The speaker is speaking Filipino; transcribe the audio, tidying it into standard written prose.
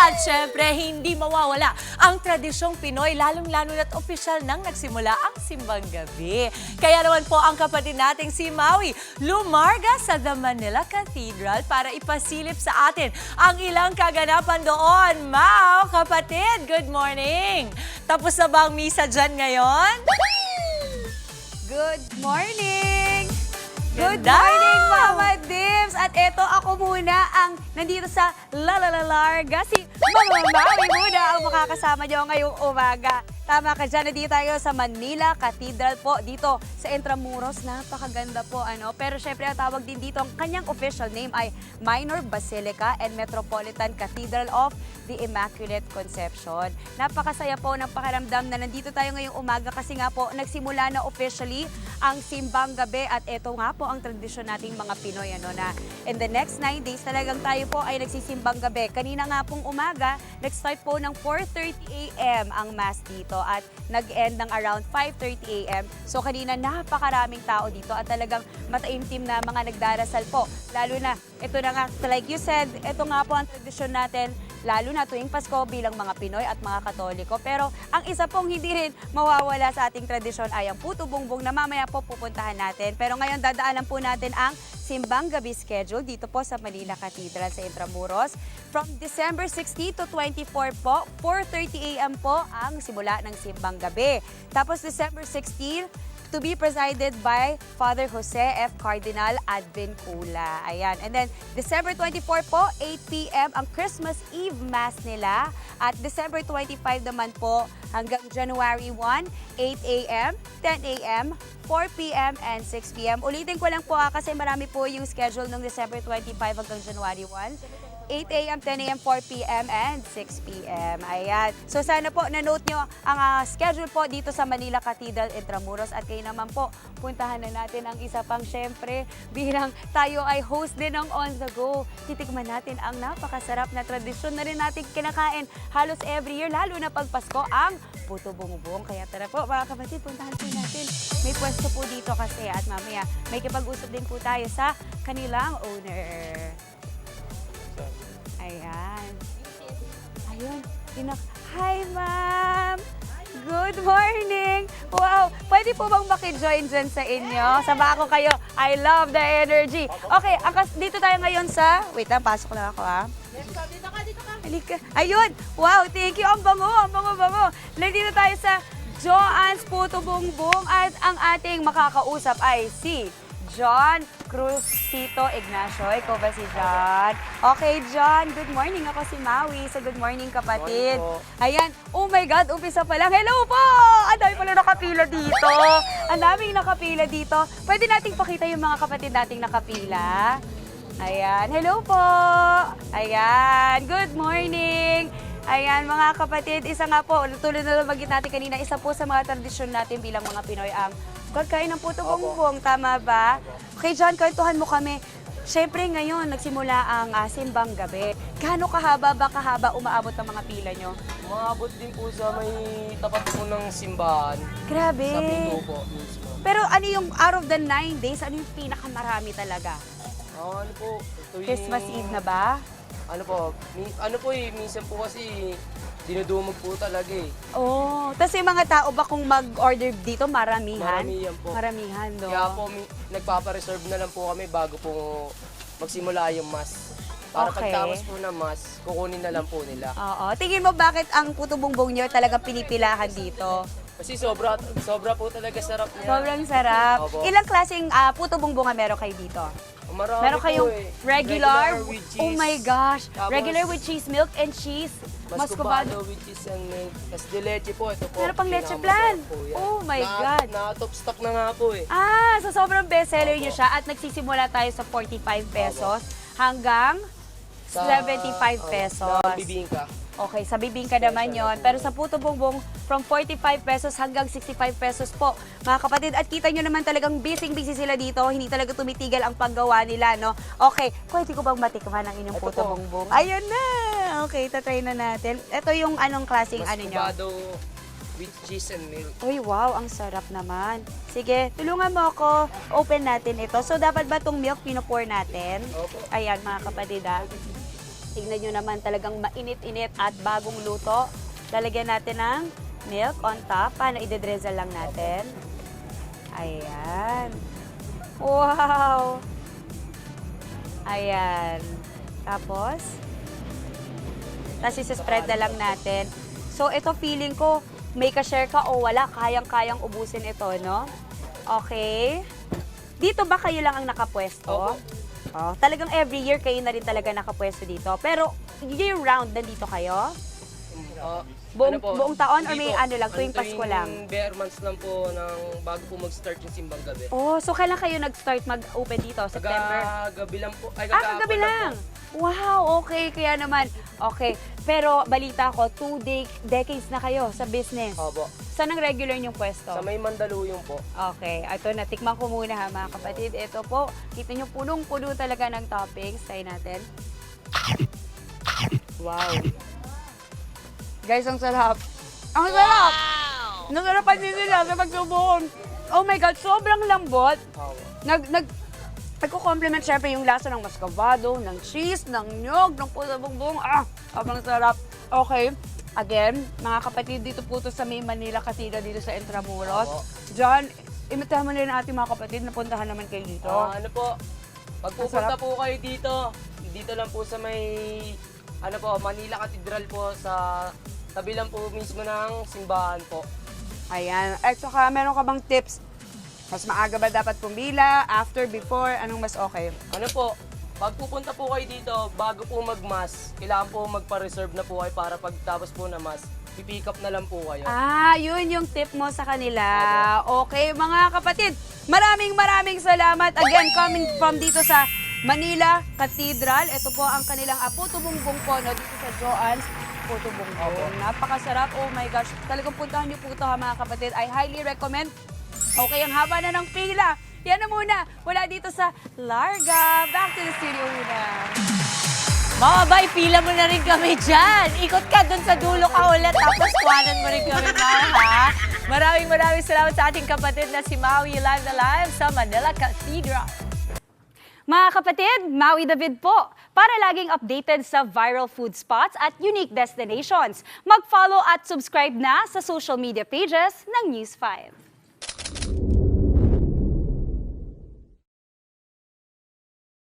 At syempre, hindi mawawala ang tradisyong Pinoy, lalong-lalo na't opisyal nang nagsimula ang simbang gabi. Kaya naman po ang kapatid nating si Maui lumarga sa The Manila Cathedral para ipasilip sa atin ang ilang kaganapan doon. Mau, kapatid, good morning! Tapos na ba ang misa dyan ngayon? Good morning! Good Ganda! morning, Mama Dims! At eto ako muna ang nandito sa Larga. Si Mama Maui muna ang makakasama niyo ngayong umaga. Tama ka dyan, nandito tayo sa Manila Cathedral po, dito sa Intramuros. Napakaganda po, ano. Pero syempre, ang tawag din dito, ang kanyang official name ay Minor Basilica and Metropolitan Cathedral of the Immaculate Conception. Napakasaya po ng pakiramdam na nandito tayo ngayong umaga kasi nga po, nagsimula na officially ang simbang gabi at ito nga po ang tradisyon nating mga Pinoy, ano, na in the next 9 days talagang tayo po ay nagsisimbang gabi. Kanina nga pong umaga, nag-start po ng 4:30 a.m. ang mass dito at nag-end ng around 5:30 a.m. So kanina napakaraming tao dito at talagang mataimtim na mga nagdarasal po. Lalo na, ito na nga, like you said, ito nga po ang tradisyon natin, lalo na tuwing Pasko bilang mga Pinoy at mga Katoliko. Pero ang isa pong hindi rin mawawala sa ating tradisyon ay ang Puto Bumbong na mamaya po pupuntahan natin. Pero ngayon dadaanan po natin ang simbang gabi schedule dito po sa Manila Cathedral sa Intramuros. From December 16 to 24 po, 4:30 a.m. po ang simula ng simbang gabi. Tapos December 16, to be presided by Father Jose F. Cardinal Advincula. Ayan. And then, December 24 po, 8 p.m. ang Christmas Eve Mass nila. At December 25 naman po, hanggang January 1, 8 a.m., 10 a.m., 4 p.m. and 6 p.m. Ulitin ko lang po kasi marami po yung schedule ng December 25 hanggang January 1. 8 a.m., 10 a.m., 4 p.m. and 6 p.m. Ayan. So sana po na-note nyo ang schedule po dito sa Manila Cathedral Intramuros at kayo naman po, puntahan na natin ang isa pang syempre bilang tayo ay host din ng On The Go. Titikman natin ang napakasarap na tradisyon na rin natin kinakain halos every year, lalo na pag Pasko, ang Puto Bumbong. Kaya tara po mga kapatid, puntahan po natin. May pwesto po dito kasi at mamaya may kipag-usap din po tayo sa kanilang owner. Ayan. Ayun. Hi, ma'am! Good morning! Wow! Pwede po bang maki-join dyan sa inyo? Sama ko kayo. I love the energy. Okay, dito tayo ngayon sa... Wait lang, pasok lang ako Dito ka. Halika. Ayun! Wow! Thank you! Ang bango! Nandito tayo sa Joann's Puto Bumbong at ang ating makakausap ay si John Crucito Ignacio. Ikaw ba si John? Okay, John. Good morning. Ako si Maui. So, good morning, kapatid. Ayan. Oh my God. Umpisa pa lang. Hello po! Ang dami pala nakapila dito. Ang daming nakapila dito. Pwede nating pakita yung mga kapatid nating nakapila. Ayan. Hello po! Ayan. Good morning! Ayan, mga kapatid, isa nga po, tulad na lumagit natin kanina, isa po sa mga tradisyon natin bilang mga Pinoy ang pagkain ng Puto Bumbong, tama ba? Okay, John, kwentuhan mo kami. Siyempre ngayon, nagsimula ang simbang gabi. Gaano kahaba umaabot ang mga pila nyo? Umaabot din po sa may tapat po ng simbahan. Grabe. Sa Puto po mismo. Pero ano yung out of the 9 days, ano yung pinakamarami talaga? Ano po? Tuwing, Christmas Eve na ba? Ano po? Minsan po kasi dinudumog po talaga eh. Oh, tapos yung mga tao ba kung mag-order dito, maramihan? Maramihan po. Maramihan, no? Kaya po nagpapareserve na lang po kami bago po magsimula yung mass. Para Okay. pagtapos po ng mass, kukunin na lang po nila. Oo. Tingin mo bakit ang Puto Bumbong nyo talagang pinipilahan dito? Kasi sobra po talaga sarap niya. Sobrang sarap. Opo. Ilang klaseng Puto Bumbong meron kayo dito? Marami Meron kayong po eh. regular? with cheese. Oh my gosh. Tapos, Regular with cheese, milk and cheese. Muscovado with cheese and milk. Tapos de leche po, ito po. Meron pang leche pinakamasarap plan. po yan. Oh my God. Na-top stock na nga po eh. So sobrang bestseller nyo siya at nagsisimula tayo sa 45 pesos hanggang 75 pesos. Sa bibingka. Okay, sa bibingka naman yon. Pero sa Puto Bumbong, from 45 pesos hanggang 65 pesos po. Mga kapatid, at kita nyo naman talagang busy sila dito. Hindi talaga tumitigal ang paggawa nila, no? Okay, pwede ko bang matikman ang inyong Ito Puto po. Bumbong? Ayun na! Okay, tatry na natin. Ito yung anong klaseng ano nyo? Muscovado with cheese and milk. Uy, wow, ang sarap naman. Sige, tulungan mo ako. Open natin ito. So, dapat ba itong milk pinupour natin? Opo. Ayan, mga kapatid, Tingnan nyo naman talagang mainit-init at bagong luto. Lalagyan natin ng milk on top. Paano idedrizzle lang natin? Ayan. Wow! Ayan. Tapos isa-spread na lang natin. So, ito feeling ko, may ka-share ka o wala, kayang-kayang ubusin ito, no? Okay. Dito ba kayo lang ang nakapwesto? Opo. Oh, talagang every year kayo na rin talaga nakapwesto dito. Pero year-round nandito kayo? Buong taon or may ano lang, tuwing Pasko lang? Tuwing bare months lang po bago po mag-start yung simbang gabi. Oh, so kailan kayo nag-start mag-open dito? September? Kagabi lang po. Ay, Kagabi lang. Wow, okay. Kaya naman, okay. Pero balita ko, 2 decades na kayo sa business. Opo. Saan ang regular niyong pwesto? Sa may Mandaluyong po. Okay, ito na. Tikman ko muna ha, mga kapatid. Ito po, kita niyo punong-puno talaga ng toppings. Try natin. Wow. Guys, ang sarap. Ang sarap! Wow! Nasarapan din nila sa pagsubon. Oh my God, sobrang lambot. Opo. Nagko-complement syempre yung lasa ng mascavado, ng cheese, ng nyog, ng pusa bongbong. Sobrang sarap. Okay. Again, mga kapatid, dito po to sa May Manila Katida dito sa Intramuros. Opo. Diyan, imitahan mo nila ng ating mga kapatid, napuntahan naman kayo dito. Ano po, pag pupunta Masarap. po kayo dito lang po sa may, Manila Cathedral po, sa tabi lang po mismo ng simbahan po. Ayan. At saka, meron ka bang tips? Mas maaga ba dapat pumila? After, before? Anong mas okay? Ano po, pag pupunta po kayo dito, bago po mag-mass, kailangan po magpa-reserve na po kayo para pagtapos po na mass, pipick up na lang po kayo. Yun yung tip mo sa kanila. Okay, mga kapatid, maraming salamat. Again, coming from dito sa Manila Cathedral. Ito po ang kanilang Puto Bongbong po no, dito sa Joan's Puto Bongbong. Napakasarap. Oh my gosh. Talagang puntahan niyo po ito ha, mga kapatid. I highly recommend. Okay, ang haba na ng pila. Yan na muna. Wala dito sa Larga. Back to the studio muna. Mga bay, pila mo na rin kami dyan. Ikot ka dun sa dulo ka ulit, tapos kuwanan mo rin kami, Mau, ha? Maraming salamat sa ating kapatid na si Maui live na live sa Manila Cathedral. Mga kapatid, Maui David po. Para laging updated sa viral food spots at unique destinations, mag-follow at subscribe na sa social media pages ng News 5.